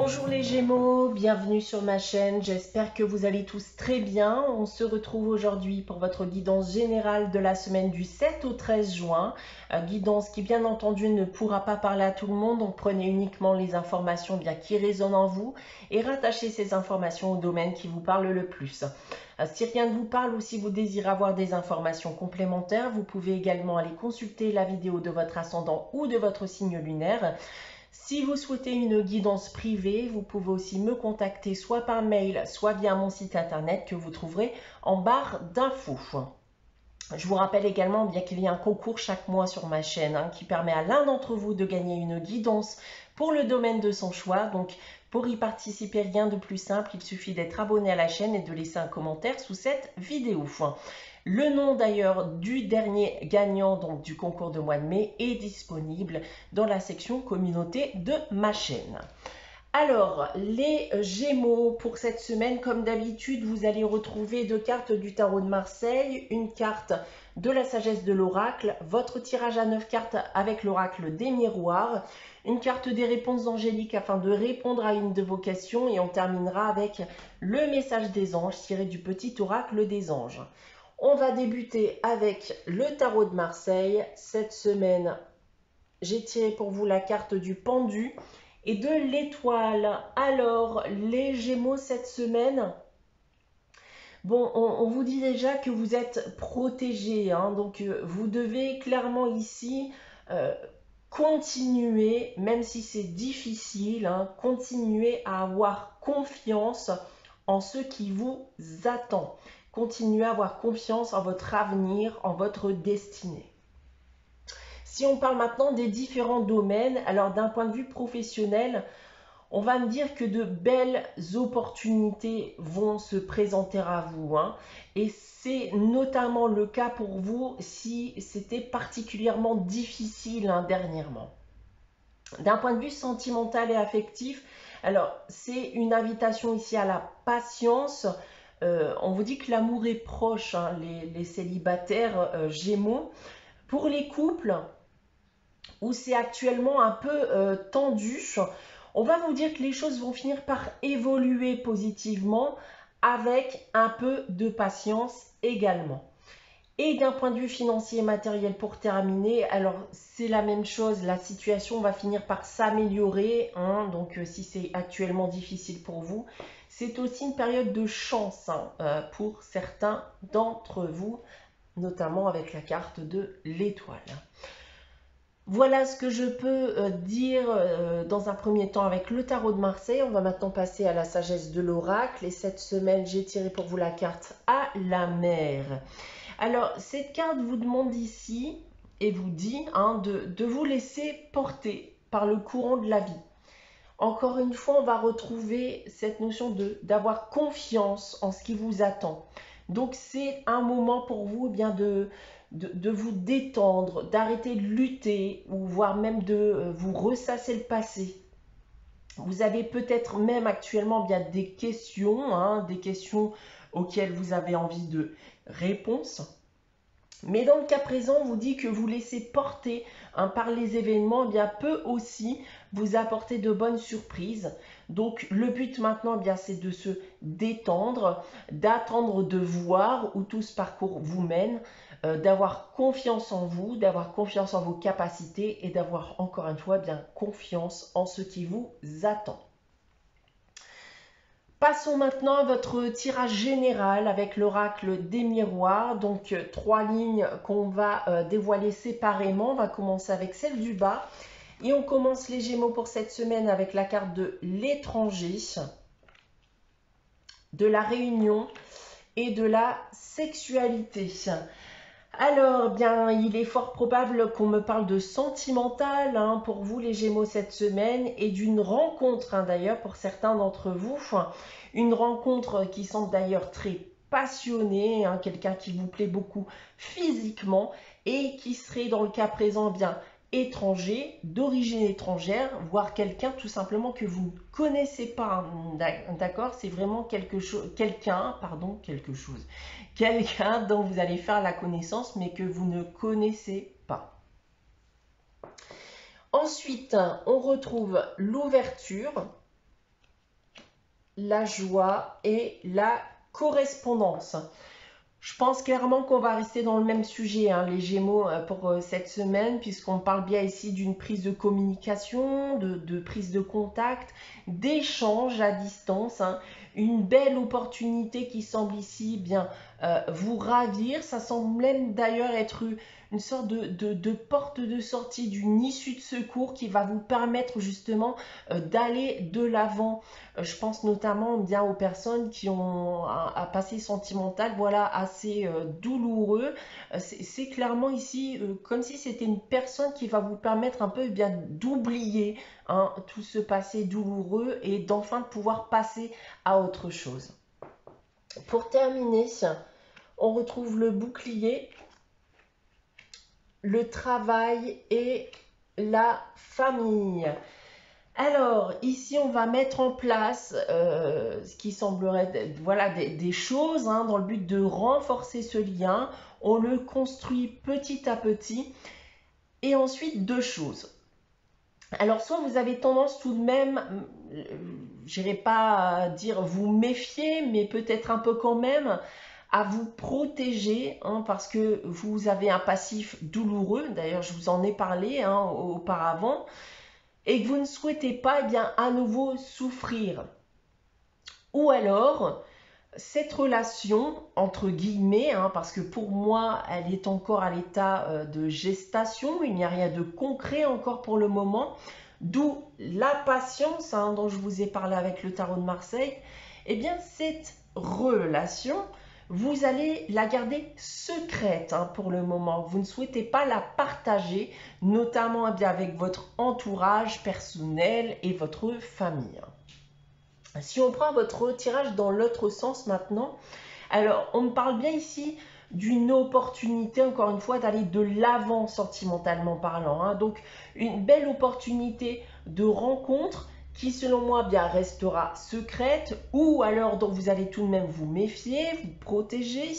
Bonjour les Gémeaux, bienvenue sur ma chaîne, j'espère que vous allez tous très bien. On se retrouve aujourd'hui pour votre guidance générale de la semaine du 7 au 13 juin. Guidance qui bien entendu ne pourra pas parler à tout le monde, donc prenez uniquement les informations bien qui résonnent en vous et rattachez ces informations au domaine qui vous parle le plus. Si rien ne vous parle ou si vous désirez avoir des informations complémentaires, vous pouvez également aller consulter la vidéo de votre ascendant ou de votre signe lunaire. Si vous souhaitez une guidance privée, vous pouvez aussi me contacter soit par mail, soit via mon site internet que vous trouverez en barre d'infos. Je vous rappelle également bien qu'il y a un concours chaque mois sur ma chaîne qui permet à l'un d'entre vous de gagner une guidance pour le domaine de son choix. Donc pour y participer, rien de plus simple, il suffit d'être abonné à la chaîne et de laisser un commentaire sous cette vidéo. Le nom d'ailleurs du dernier gagnant donc du concours de mois de mai est disponible dans la section communauté de ma chaîne. Alors, les Gémeaux, pour cette semaine, comme d'habitude, vous allez retrouver deux cartes du tarot de Marseille, une carte de la sagesse de l'oracle, votre tirage à 9 cartes avec l'oracle des miroirs, une carte des réponses angéliques afin de répondre à une de vos questions et on terminera avec le message des anges tiré du petit oracle des anges. On va débuter avec le tarot de Marseille. Cette semaine, j'ai tiré pour vous la carte du pendu et de l'étoile. Alors, les Gémeaux cette semaine, bon, on vous dit déjà que vous êtes protégés. Donc, vous devez clairement ici continuer, même si c'est difficile, continuer à avoir confiance en ce qui vous attend. Continuez à avoir confiance en votre avenir, en votre destinée. Si on parle maintenant des différents domaines, alors d'un point de vue professionnel, on va me dire que de belles opportunités vont se présenter à vous. Et c'est notamment le cas pour vous si c'était particulièrement difficile dernièrement. D'un point de vue sentimental et affectif, alors c'est une invitation ici à la patience. On vous dit que l'amour est proche, les célibataires Gémeaux. Pour les couples où c'est actuellement un peu tendu, on va vous dire que les choses vont finir par évoluer positivement avec un peu de patience également. Et d'un point de vue financier et matériel pour terminer, alors c'est la même chose, la situation va finir par s'améliorer. Donc si c'est actuellement difficile pour vous, c'est aussi une période de chance pour certains d'entre vous, notamment avec la carte de l'étoile. Voilà ce que je peux dire dans un premier temps avec le tarot de Marseille. On va maintenant passer à la sagesse de l'oracle. Et cette semaine, j'ai tiré pour vous la carte à la mer. Alors, cette carte vous demande ici et vous dit de vous laisser porter par le courant de la vie. Encore une fois, on va retrouver cette notion d'avoir confiance en ce qui vous attend. Donc, c'est un moment pour vous de vous détendre, d'arrêter de lutter ou voire même de vous ressasser le passé. Vous avez peut-être même actuellement des questions auxquelles vous avez envie de réponses. Mais dans le cas présent, on vous dit que vous laissez porter par les événements peut aussi vous apporter de bonnes surprises. Donc le but maintenant c'est de se détendre, d'attendre de voir où tout ce parcours vous mène, d'avoir confiance en vous, d'avoir confiance en vos capacités et d'avoir encore une fois confiance en ce qui vous attend. Passons maintenant à votre tirage général avec l'oracle des miroirs. Donc, 3 lignes qu'on va dévoiler séparément. On va commencer avec celle du bas. Et on commence les Gémeaux pour cette semaine avec la carte de l'étranger, de la réunion et de la sexualité. Alors, il est fort probable qu'on me parle de sentimental pour vous les Gémeaux cette semaine et d'une rencontre d'ailleurs pour certains d'entre vous. Une rencontre qui semble d'ailleurs très passionnée, quelqu'un qui vous plaît beaucoup physiquement et qui serait dans le cas présent étranger, d'origine étrangère, voire quelqu'un tout simplement que vous ne connaissez pas, d'accord? C'est vraiment quelqu'un dont vous allez faire la connaissance mais que vous ne connaissez pas. Ensuite, on retrouve l'ouverture la joie et la correspondance. Je pense clairement qu'on va rester dans le même sujet, hein, les Gémeaux, pour cette semaine, puisqu'on parle bien ici d'une prise de communication, de prise de contact, d'échange à distance, hein. Une belle opportunité qui semble ici bien vous ravir. Ça semble même d'ailleurs être une sorte de porte de sortie, d'une issue de secours qui va vous permettre justement d'aller de l'avant. Je pense notamment bien aux personnes qui ont un passé sentimental, voilà, assez douloureux. C'est clairement ici comme si c'était une personne qui va vous permettre un peu eh bien d'oublier, hein, tout ce passé douloureux et d'enfin pouvoir passer à autre chose. Pour terminer, on retrouve le bouclier, le travail et la famille. Alors, ici, on va mettre en place ce qui semblerait voilà, des choses, hein, dans le but de renforcer ce lien. On le construit petit à petit. Et ensuite, deux choses. Alors, soit vous avez tendance tout de même, je n'irai pas dire vous méfier, mais peut-être un peu quand même, à vous protéger, hein, parce que vous avez un passif douloureux. D'ailleurs, je vous en ai parlé, hein, auparavant. Et que vous ne souhaitez pas eh bien, à nouveau souffrir. Ou alors, cette relation, entre guillemets, hein, parce que pour moi, elle est encore à l'état de gestation, il n'y a rien de concret encore pour le moment, d'où la patience, hein, dont je vous ai parlé avec le tarot de Marseille. Eh bien, cette relation, vous allez la garder secrète, hein, pour le moment. Vous ne souhaitez pas la partager, notamment eh bien, avec votre entourage personnel et votre famille. Si on prend votre tirage dans l'autre sens maintenant, alors on me parle bien ici d'une opportunité, encore une fois, d'aller de l'avant sentimentalement parlant, hein. Donc une belle opportunité de rencontre qui selon moi bien restera secrète, ou alors dont vous allez tout de même vous méfier, vous protéger,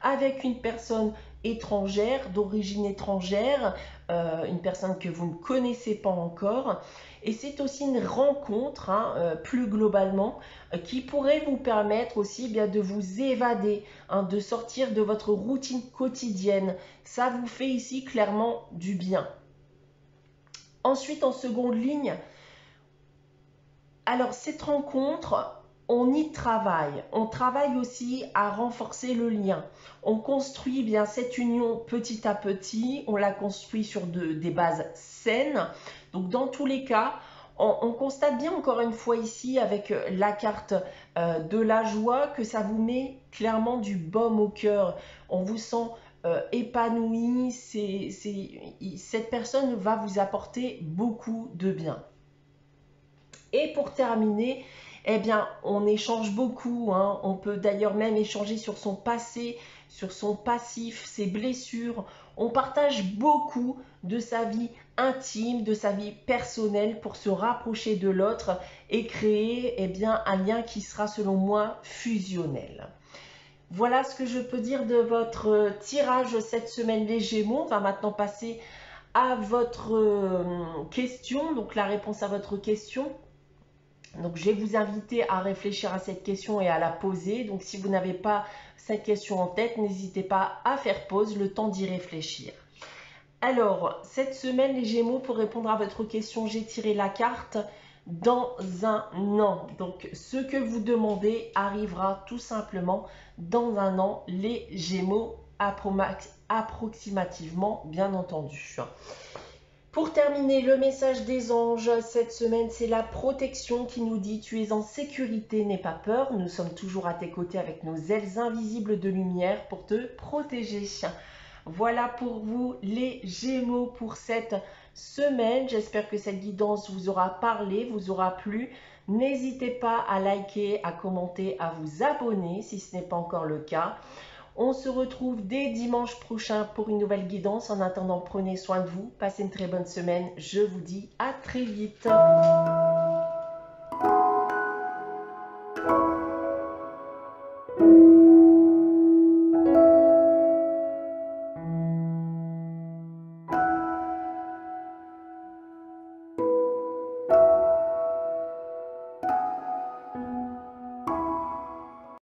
avec une personne étrangère, d'origine étrangère, une personne que vous ne connaissez pas encore. Et c'est aussi une rencontre, hein, plus globalement, qui pourrait vous permettre aussi bien de vous évader, hein, de sortir de votre routine quotidienne. Ça vous fait ici clairement du bien. Ensuite, en seconde ligne, alors cette rencontre, on y travaille. On travaille aussi à renforcer le lien. On construit bien cette union petit à petit. On la construit sur des bases saines. Donc dans tous les cas, on constate bien encore une fois ici avec la carte de la joie que ça vous met clairement du baume au cœur. On vous sent épanoui. Cette personne va vous apporter beaucoup de bien. Et pour terminer, eh bien, on échange beaucoup, hein. On peut d'ailleurs même échanger sur son passé, sur son passif, ses blessures. On partage beaucoup de sa vie intime, de sa vie personnelle pour se rapprocher de l'autre et créer eh bien, un lien qui sera selon moi fusionnel. Voilà ce que je peux dire de votre tirage cette semaine les Gémeaux. On va maintenant passer à votre question, donc la réponse à votre question. Donc, je vais vous inviter à réfléchir à cette question et à la poser. Donc, si vous n'avez pas cette question en tête, n'hésitez pas à faire pause, le temps d'y réfléchir. Alors, cette semaine, les Gémeaux, pour répondre à votre question, j'ai tiré la carte dans un an. Donc, ce que vous demandez arrivera tout simplement dans un an, les Gémeaux, approximativement, bien entendu. Pour terminer, le message des anges cette semaine, c'est la protection qui nous dit « Tu es en sécurité, n'aie pas peur. Nous sommes toujours à tes côtés avec nos ailes invisibles de lumière pour te protéger. » Voilà pour vous les Gémeaux pour cette semaine. J'espère que cette guidance vous aura parlé, vous aura plu. N'hésitez pas à liker, à commenter, à vous abonner si ce n'est pas encore le cas. On se retrouve dès dimanche prochain pour une nouvelle guidance. En attendant, prenez soin de vous. Passez une très bonne semaine. Je vous dis à très vite.